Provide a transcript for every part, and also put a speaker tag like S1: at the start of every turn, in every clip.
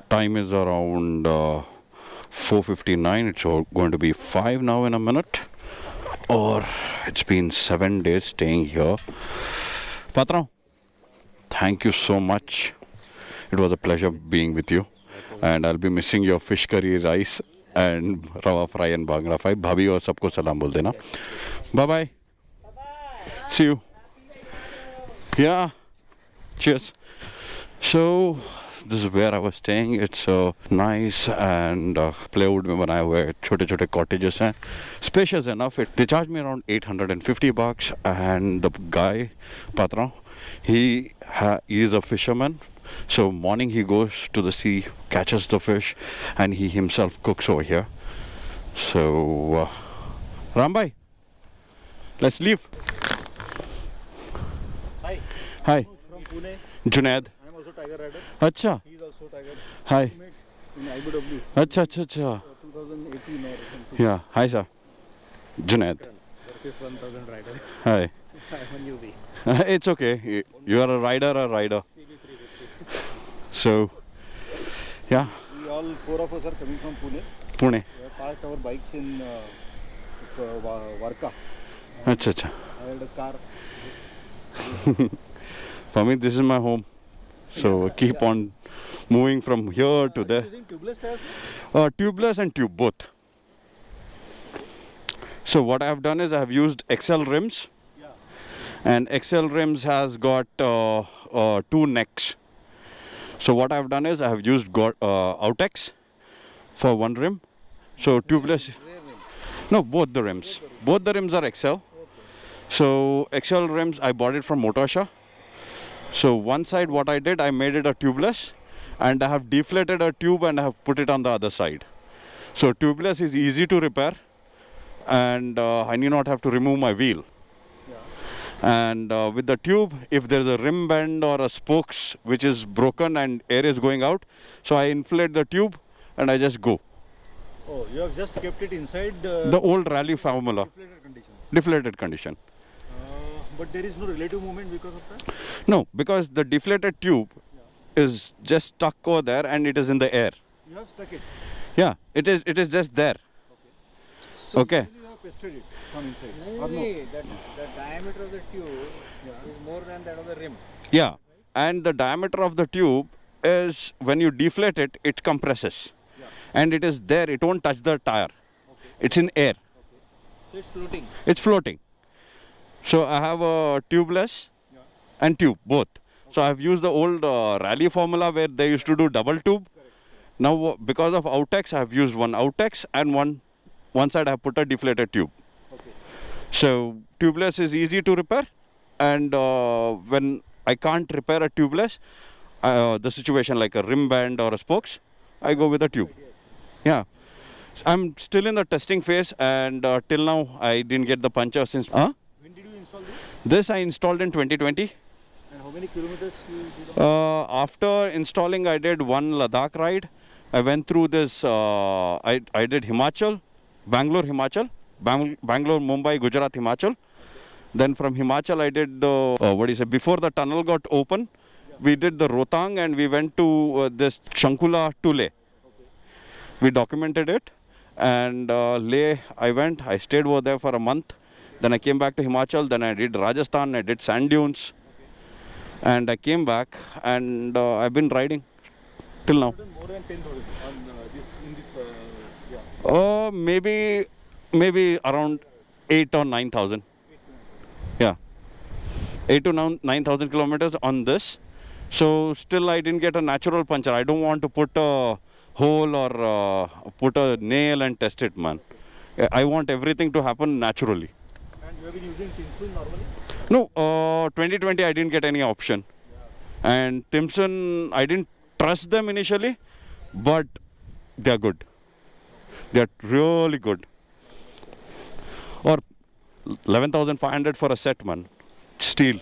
S1: Time is around 4:59. It's going to be 5 now in a minute. Or it's been 7 days staying here. Patra, thank you so much. It was a pleasure being with you. And I'll be missing your fish curry rice and rawa fry and bhangra fry. Bhabhi aur sabko salam bol dena. Bye bye. See you. Yeah. Cheers. So this is where I was staying. It's nice and plywood में बनाए हुए छोटे-छोटे cottages हैं. Spacious enough. They charged me around $850, and the guy Patra, he is a fisherman. So morning he goes to the sea, catches the fish, and he himself cooks over here. So Rambhai, let's leave.
S2: Hi.
S1: Hi.
S2: From Pune.
S1: Junaid.
S2: I am also tiger rider.
S1: Acha.
S2: He is also tiger.
S1: Hi.
S2: We met in IBW.
S1: Acha.
S2: 2018 or something.
S1: Yeah. Hi sir. Junaid.
S2: Versus 1000 rider.
S1: Hi.
S2: I am a newbie.
S1: It's okay. You are a rider.
S2: CB350.
S1: So, yeah.
S2: We all 4 of us are coming from Pune.
S1: Pune.
S2: We have parked our bikes in Varka.
S1: Acha.
S2: I had a car.
S1: For me, this is my home. So keep on moving from here to there.
S2: Using tubeless tires?
S1: Tubeless and tube both. So what I have done is I have used XL rims.
S2: Yeah.
S1: And XL rims has got 2 necks. So what I have done is I have used Outex for 1 rim. So tubeless.
S2: Rear rim.
S1: No, both the rims. Both the rims are XL.
S2: Okay.
S1: So XL rims I bought it from Murthaza. So one side what I did, I made it a tubeless, and I have deflated a tube and I have put it on the other side. So tubeless is easy to repair, and I need not have to remove my wheel.
S2: Yeah.
S1: And with the tube, if there is a rim bend or a spokes which is broken and air is going out, so I inflate the tube and I just go.
S2: Oh, you have just kept it inside
S1: The old rally formula,
S2: deflated condition.
S1: deflated condition.
S2: But there is no relative movement because of that?
S1: No, because the deflated tube is just stuck over there and it is in the air.
S2: You have stuck it.
S1: Yeah, it is just there.
S2: So
S1: Okay.
S2: usually you have pasted it from inside.
S3: No,
S2: Or no?
S3: the diameter of the tube is more than that of the rim.
S1: Yeah, and the diameter of the tube is, when you deflate it, it compresses.
S2: Yeah.
S1: And it is there, it won't touch the tire.
S2: Okay.
S1: It's in air.
S3: So it's floating.
S1: It's floating. So I have a tubeless
S2: Yeah.
S1: and tube, both. So I have used the old rally formula where they used to do double tube.
S2: Correct.
S1: Now because of Outex, I have used one Outex, and one side I have put a deflated tube.
S2: Okay.
S1: So tubeless is easy to repair, and when I can't repair a tubeless, the situation like a rim band or a spokes, I go with a tube. Yeah. I'm still in the testing phase, and till now I didn't get the puncture since.
S2: When did you install this?
S1: This I installed in 2020.
S2: And how many kilometers you did on?
S1: After installing, I did 1 Ladakh ride. I went through this. I did Himachal, Bangalore, Himachal, Bangalore, Mumbai, Gujarat, Himachal. Then from Himachal, I did the before the tunnel got open, we did the Rohtang, and we went to this Shankula to Leh.
S2: Okay.
S1: We documented it, and Leh, I stayed over there for a month. Then I came back to Himachal. Then I did Rajasthan. I did sand dunes, and I came back, and I've been riding till now.
S2: You have done more than 10,000 on
S1: Maybe around 8 or 9,000. Yeah, 8 to 9,000 kilometers on this. So still I didn't get a natural puncture. I don't want to put a hole or put a nail and test it, man. I want everything to happen naturally.
S2: And you have been using Timsun normally?
S1: No, 2020 I didn't get any option.
S2: Yeah.
S1: And Timson, I didn't trust them initially, but they're good. They're really good. Or 11,500 for a set, man. Steel.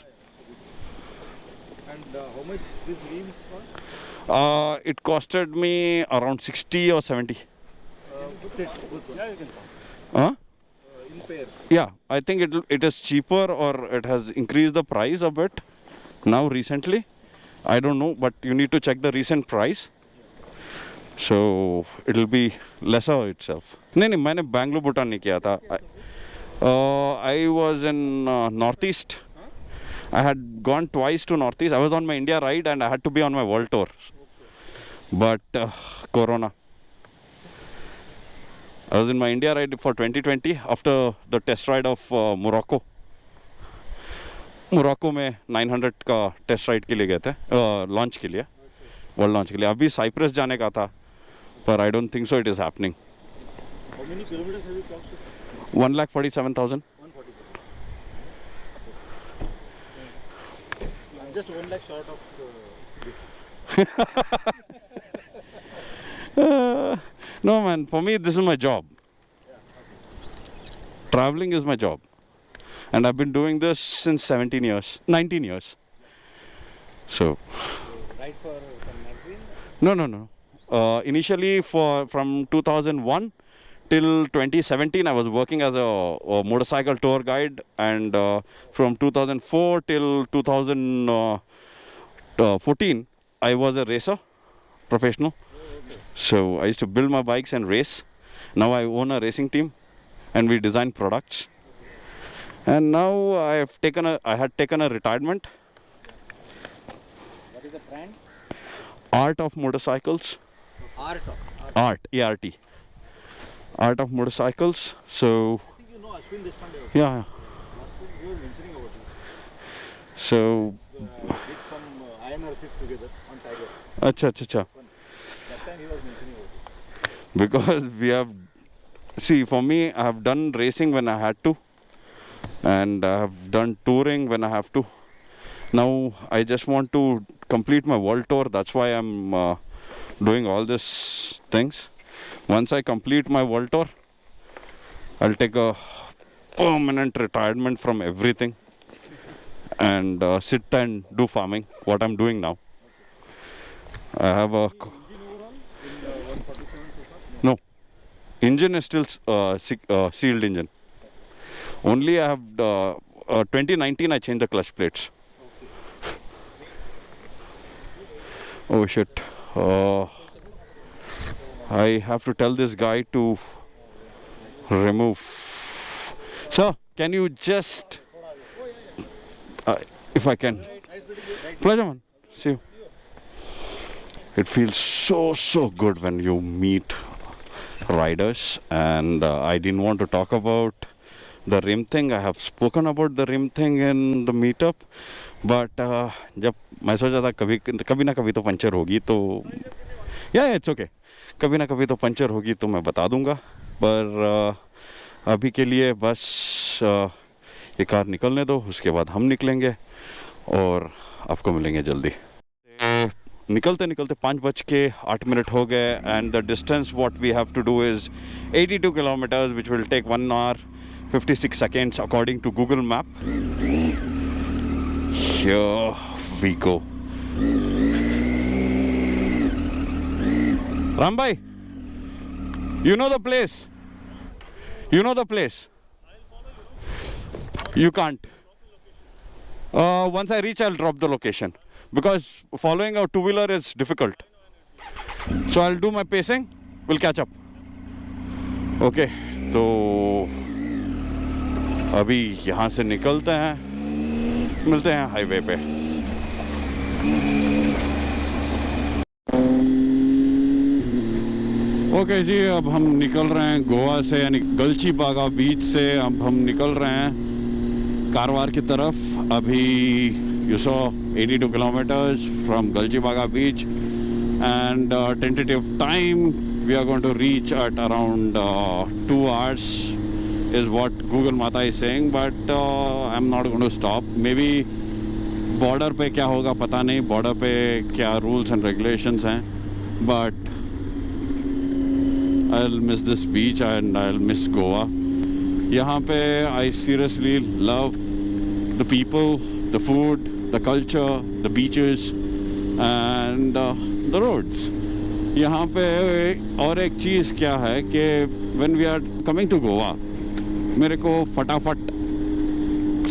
S2: And how much these wheels cost?
S1: It costed me around 60 or 70.
S2: Set, both one. Yeah, you can count.
S1: Huh?
S2: In pair.
S1: Yeah, I think it is cheaper, or it has increased the price a bit now recently. I don't know, but you need to check the recent price. So it'll be lesser itself. नहीं, मैंने बैंगलोर भूटान नहीं किया था. I was in Northeast. I had gone twice to Northeast. I was on my India ride and I had to be on my world tour. But Corona. I was in my India ride for 2020 after the test ride of Morocco. Morocco में 900 का test ride के लिए गए थे, launch के लिए, world launch के लिए. अभी साइप्रस जाने का था, पर I don't think so it is happening.
S2: How many kilometers have you crossed?
S1: 1,47,000.
S2: 140. I'm just 1 lakh short of this.
S1: No man, for me this is my job. Traveling is my job. And I've been doing this since 19 years. So
S3: Right for some magazine?
S1: no. Initially from 2001 till 2017 I was working as a motorcycle tour guide, and from 2004 till 2014 I was a racer, professional. So I used to build my bikes and race. Now I own a racing team and we design products. And now I had taken a retirement.
S3: What is the brand?
S1: Art of motorcycles.
S3: Art.
S1: Art, A-R-T. Art of motorcycles. So
S2: I think you know Ashwin Deshpande also.
S1: yeah.
S2: Last time you were mentioning about him.
S1: So
S2: Did some iron races together on Tiger.
S1: अच्छा.
S2: That time he was mentioning about it.
S1: Because we have, see, for me, I have done racing when I had to, and I have done touring when I have to. Now I just want to complete my world tour. That's why I'm doing all these things. Once I complete my world tour, I'll take a permanent retirement from everything and sit and do farming, what I'm doing now. I have a
S2: Engine overall in the 147 so far?
S1: no. Engine is still sealed engine. Only I have 2019 I changed the clutch plates. Oh shit. I have to tell this guy to remove. Sir, can you just if I can. Pleasure man. See you. It feels so good when you meet riders, and I didn't want to talk about the rim thing. I have spoken about the rim thing in the meetup, but जब मैं सोचा था कभी ना कभी तो puncture होगी, तो इट्स ओके, कभी ना कभी तो पंचर होगी तो मैं बता दूंगा. पर अभी के लिए बस ये कार निकलने दो, उसके बाद हम निकलेंगे और आपको मिलेंगे जल्दी. निकलते 5:08 हो गए, and the distance what we have to do is 82 kilometres which will take 1 hour 56 seconds according to Google Map. Here we go. Rambhai, you know the place? You know the place? You can't. Once I reach, I'll drop the location, because following a two-wheeler is difficult. So I'll do my pacing. We'll catch up. Okay. तो अभी यहाँ से निकलते हैं, मिलते हैं highway पे. Okay जी, अब हम निकल रहे हैं गोवा से, यानी गलचीबागा बीच से अब हम निकल रहे हैं कारवार की तरफ. अभी you saw 82 kilometers from Galchibaga beach, and tentative time we are going to reach at around 2 hours is what Google Mata is saying, but I'm not going to stop. Maybe border पे क्या होगा पता नहीं, border पे क्या rules and regulations हैं, but I'll miss this beach and I'll miss Goa. यहाँ पे I seriously love the people, the food, the culture, the beaches and the roads. यहाँ पे और एक चीज़ क्या है कि when we are coming to Goa, मेरे को फटाफट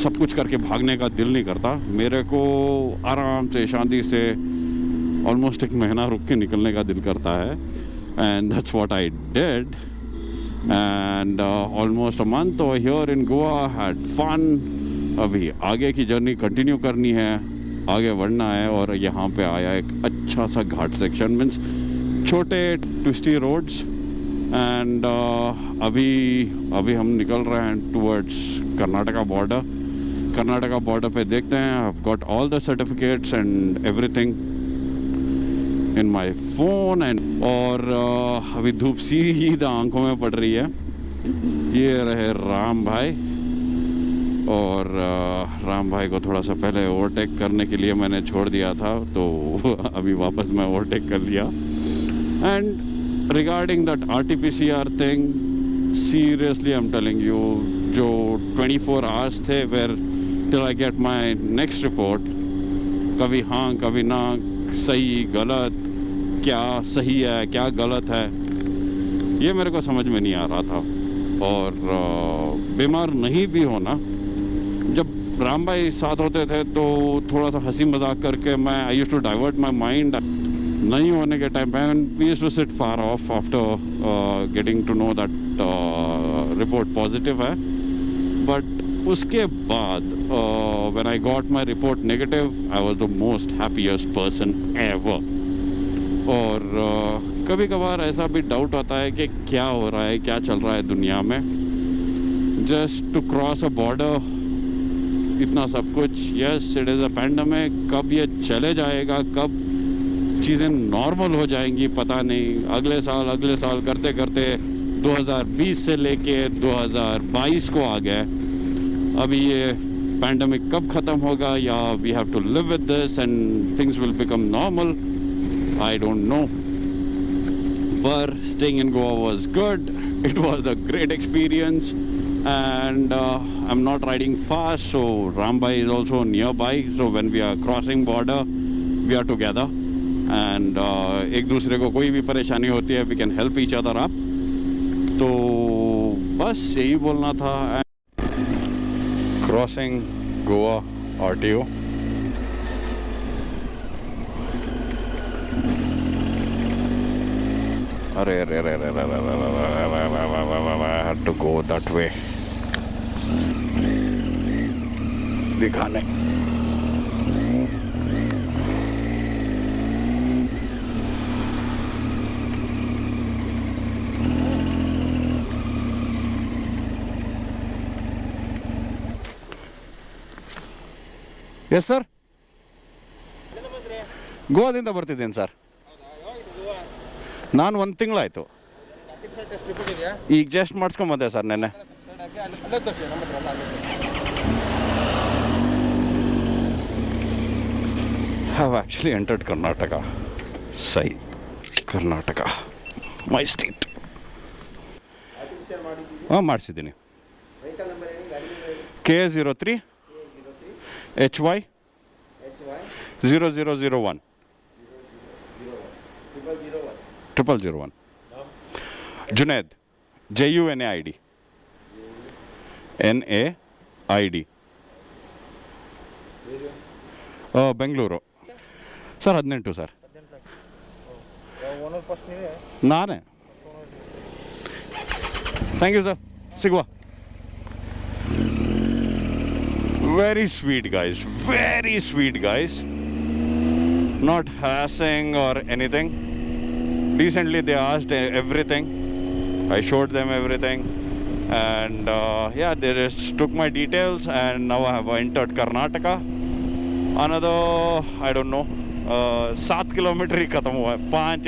S1: सब कुछ करके भागने का दिल नहीं करता. मेरे को आराम से शांति से ऑलमोस्ट 1 महीना रुक के निकलने का दिल करता है. and that's what I did. And almost a month over here in Goa, had fun. अभी आगे की जर्नी कंटिन्यू करनी है, आगे बढ़ना है, और यहाँ पे आया एक अच्छा सा घाट सेक्शन, मीन्स छोटे ट्विस्टी रोड्स. एंड अभी हम निकल रहे हैं towards Karnataka border. Karnataka border पे देखते हैं. I have got all the certificates and everything in my phone. And और अभी धूप सीधा आंखों में पड़ रही है. ये रहे राम भाई, और राम भाई को थोड़ा सा पहले ओवरटेक करने के लिए मैंने छोड़ दिया था, तो अभी वापस मैं ओवरटेक कर लिया. And regarding that RT-PCR thing, seriously I am telling you, जो 24 आवर्स थे where till I get my next report, कभी हाँ कभी ना, सही गलत, क्या सही है क्या गलत है, ये मेरे को समझ में नहीं आ रहा था. और बीमार नहीं भी होना, जब राम भाई साथ होते थे तो थोड़ा सा हंसी मजाक करके मैं I used to divert my mind. नहीं होने के टाइम पे we used to sit far off after getting to know that report positive है. बट उसके बाद when I got my report negative, I was the most happiest person ever. और कभी कभार ऐसा भी डाउट आता है कि क्या हो रहा है, क्या चल रहा है दुनिया में. Just to cross a border, इतना सब कुछ. Yes, it is a pandemic. कब ये चले जाएगा, कब चीज़ें नॉर्मल हो जाएंगी पता नहीं. अगले साल करते करते 2020 से लेके 2022 को आ गए. अभी ये पैंडेमिक कब ख़त्म होगा, या we have to live with this and things will become normal, I don't know. But staying in Goa was good. It was a great experience, and I'm not riding fast, so Rambai is also nearby. So when we are crossing border, we are together, and एक दूसरे को कोई भी परेशानी होती है, we can help each other up. तो बस यही बोलना था. Crossing Goa RTO. I had to go that way. दिखाने. Yes sir. ಗೋವಾದಿಂದ ಬರ್ತಿದ್ದೀನಿ ಸರ್. ನಾನು ಒಂದು ತಿಂಗಳಾಯಿತು. ಈಗ ಜಸ್ಟ್ ಮಾಡಿಸ್ಕೊಂಬಂದೆ ಸರ್ ನೆನ್ನೆ. have actually entered Karnataka. ಸೈ ಕರ್ನಾಟಕ, ಮೈ ಸ್ಟೇಟ್. ಹಾಂ ಮಾಡಿಸಿದ್ದೀನಿ. KA03 HY 0001 0001. Junaid, JUNAID. NAID. Bengaluru sir. 18 sir. ನಾನೇ. Thank you sir. ಸಿಗುವ. Very sweet guys, very sweet guys. Not harassing or anything. Decently they asked everything. I showed them everything, and yeah, they just took my details, and now I have entered Karnataka. Another, I don't know, 7 kilometre ही ख़त्म हुआ है. 5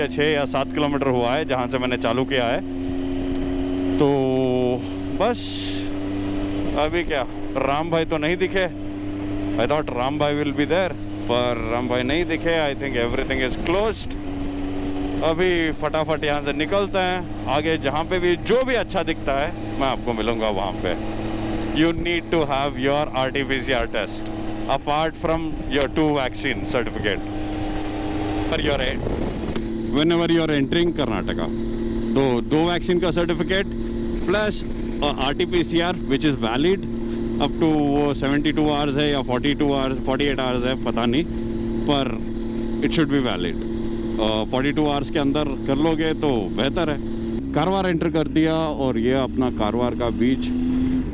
S1: या 6 या 7 kilometre हुआ है जहाँ से मैंने चालू किया है. तो बस अभी क्या, राम भाई तो नहीं दिखे. आई थॉट राम भाई विल बी देयर, पर राम भाई नहीं दिखे. I think everything is closed. अभी फटाफट यहाँ से निकलते हैं. आगे जहाँ पे भी जो भी अच्छा दिखता है मैं आपको मिलूँगा वहाँ पे. You need to have your RT-PCR test apart from your 2 vaccine certificate पर your whenever you are entering Karnataka. तो 2 वैक्सीन का certificate plus RT-PCR which is valid up to 72 hours है या 48 आवर्स है, पता नहीं, पर it should be valid. 42 hours के अंदर कर लोगे तो बेहतर है। कारवार एंटर कर दिया और ये अपना कारवार का बीच।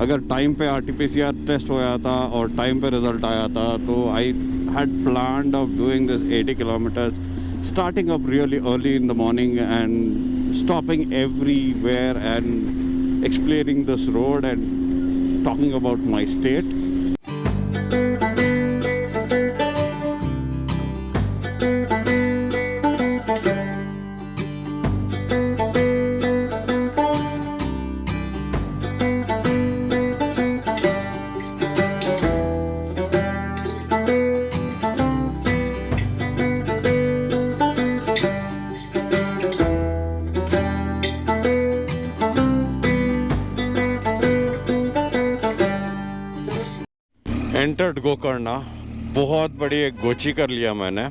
S1: अगर टाइम पे आरटीपीसीआर टेस्ट होया था और टाइम पे रिजल्ट आया था तो I had planned of doing this 80 kilometres, starting up really early in the morning and stopping everywhere and explaining this road and talking about my state. Entered Gokarna, बहुत बड़ी एक गोची कर लिया मैंने।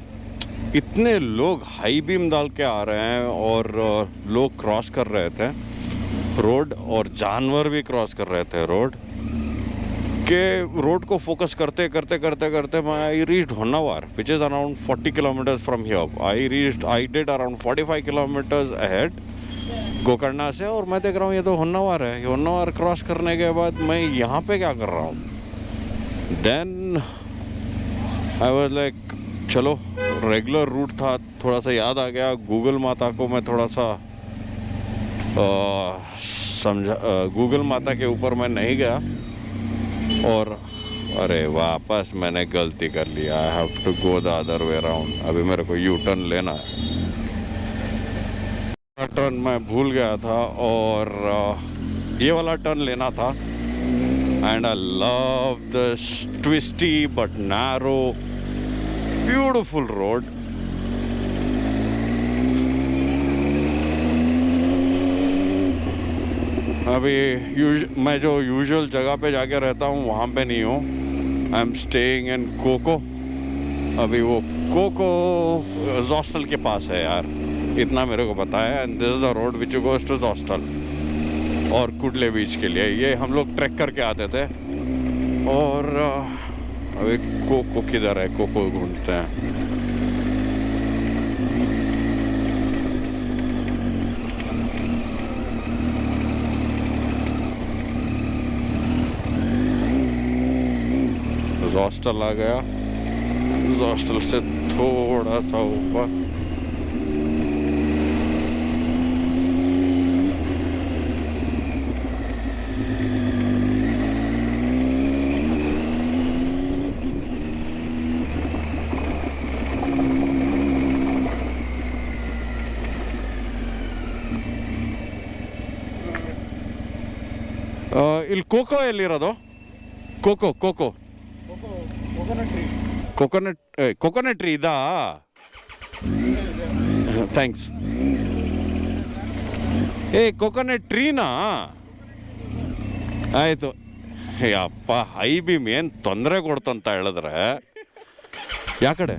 S1: इतने लोग हाई बीम डाल के आ रहे हैं और लोग क्रॉस कर रहे थे रोड और जानवर भी क्रॉस कर रहे थे रोड के। रोड को फोकस करते करते करते करते मैं I reached Honnavar which is around 40 kilometres from here. I did around 45 kilometres ahead Gokarna से और मैं देख रहा हूँ ये तो होन्नावर है। ये होन्नावर क्रॉस करने के बाद मैं यहाँ पे क्या कर रहा हूँ। देन आई वाज लाइक चलो रेगुलर रूट था, थोड़ा सा याद आ गया। गूगल माता को मैं थोड़ा सा समझा, गूगल माता के ऊपर मैं नहीं गया और अरे वापस मैंने गलती कर लिया। I have to go the other way around. अभी मेरे को यू टर्न लेना है। टर्न मैं भूल गया था और ये वाला टर्न लेना था। And I love this twisty but narrow, beautiful road. अभी मैं जो यूजुअल जगह पे जाके रहता हूँ वहाँ पे नहीं हूँ। I am staying in Coco. अभी वो कोको जॉस्टल के पास है यार, इतना मेरे को पता है। And this is the road which goes to Zostel और कुडले बीच के लिए। ये हम लोग ट्रैक करके आते थे। और अभी कोको किधर है, कोको ढूंढते हैं। जॉस्टल आ गया, जॉस्टल से थोड़ा सा ऊपर। ಇಲ್ಲಿ ಕೋಕೋ ಎಲ್ಲಿರೋದು? ಕೋಕೋ ಕೋಕೋ ಕೋಕೋನಟ್ ಟ್ರೀ ಇದಾ? ಥ್ಯಾಂಕ್ಸ್. ಕೋಕೋನಟ್ ಟ್ರೀನಾ? ಆಯಿತು. ಅಪ್ಪ ಹೈ ಬೀಮ್ ಏನು ತೊಂದರೆ ಕೊಡ್ತಂತ ಹೇಳಿದ್ರೆ ಯಾ ಕಡೆ